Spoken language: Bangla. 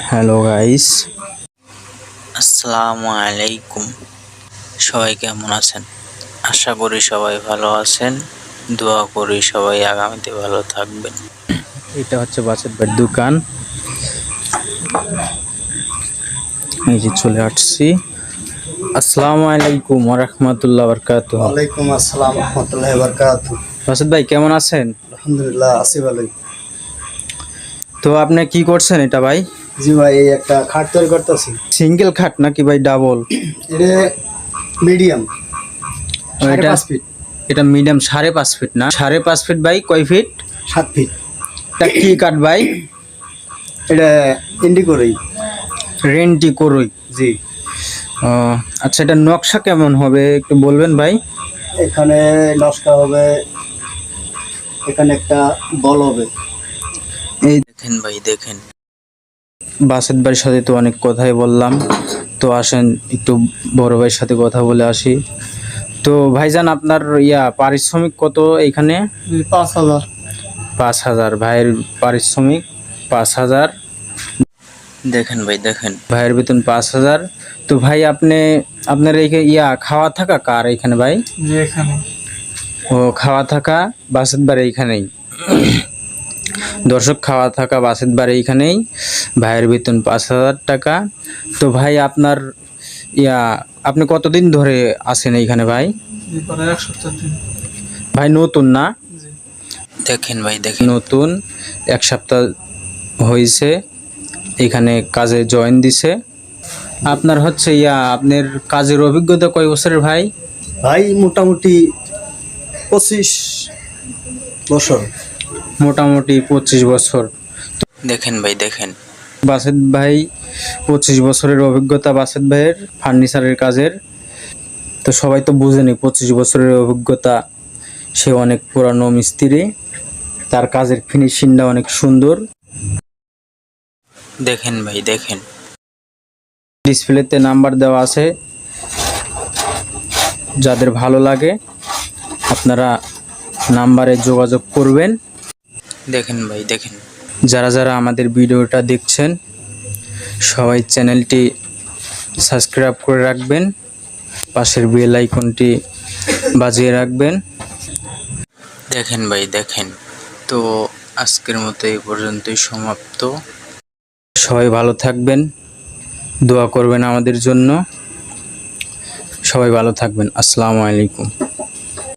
হ্যালো গাইস, আসসালামু আলাইকুম। সবাই কেমন আছেন? আশা করি সবাই ভালো আছেন। দোয়া করি সবাই আগামীতে ভালো থাকবেন। এটা হচ্ছে বাসের দোকান। এই যে চলে আসছি। আসসালামু আলাইকুম ওয়া রাহমাতুল্লাহি ওয়া বারাকাতুহু। ওয়ালাইকুম আসসালাম ওয়া রাহমাতুল্লাহি ওয়া বারাকাতুহু। বাসেদ ভাই কেমন আছেন? আলহামদুলিল্লাহ আছি ভালোই। তো আপনি কি করছেন এটা ভাই? জি ভাই, এই একটা খাট তৈরি করতেছি। সিঙ্গেল খাট নাকি ভাই ডাবল? এটা মিডিয়াম, এটা 5.5 ফিট। এটা মিডিয়াম 5.5 ফিট না? 5.5 ফিট বাই কয় ফিট? 7 ফিট। এটা কি কাঠ ভাই? এটা ইন্ডিকোরই। রেন্টি করই। জি। আচ্ছা, এটা নকশা কেমন হবে একটু বলবেন ভাই? এখানে নকশা হবে, এখানে একটা বল হবে। এই দেখেন ভাই, দেখেন। বাসেদ ভাইয়ের সাথে তো অনেক কথাই বললাম, তো আসেন একটু বড় ভাইয়ের সাথে কথা বলে আসি। তো ভাইজান, আপনার পারিশ্রমিক কত এইখানে? 5,000। 5,000 ভাইয়ের পারিশ্রমিক। 5,000 দেখেন ভাই, দেখেন ভাইয়ের বেতন 5,000। তো ভাই আপনার খাওয়া থাকা কার এইখানে ভাই? এখানে ও, খাওয়া থাকা বাসেদ ভাইয়ের এইখানেই। দর্শক, খাওয়া থাকা বাসেদ ভাইয়ের এইখানেই। ভাইয়ের বেতন 5,000 টাকা। তো ভাই আপনি কতদিন ধরে আছেন এইখানে ভাই? এক সপ্তাহ দিন। ভাই নতুন না? দেখেন ভাই, দেখেন নতুন। 1 সপ্তাহ হয়েছে এখানে কাজে জয়েন দিছে। আপনার হচ্ছে আপনার কাজের অভিজ্ঞতা কয় বছরের ভাই? ভাই মোটামুটি 25 বছর। মোটামুটি 25 বছর। দেখেন ভাই, দেখেন বাসেদ ভাই 25 বছরের অভিজ্ঞতা বাসেদ ভাইয়ের ফার্নিচারের কাজের। তো সবাই তো বুঝেনি 25 বছরের অভিজ্ঞতা, সে অনেক পুরানো মিস্ত্রি, তার কাজের ফিনিশিংটা অনেক সুন্দর। দেখেন ভাই, দেখেন ডিসপ্লেতে নাম্বার দেওয়া আছে, যাদের ভালো লাগে আপনারা নাম্বারে যোগাযোগ করবেন। দেখেন ভাই, দেখেন যারা যারা আমাদের ভিডিওটা দেখছেন সবাই চ্যানেলটি সাবস্ক্রাইব করে রাখবেন, পাশের বেল আইকনটি বাজিয়ে রাখবেন। দেখেন ভাই, দেখেন। তো আজকের মতো এই পর্যন্তই সমাপ্ত। সবাই ভালো থাকবেন, দোয়া করবেন আমাদের জন্য। সবাই ভালো থাকবেন। আসসালামু আলাইকুম।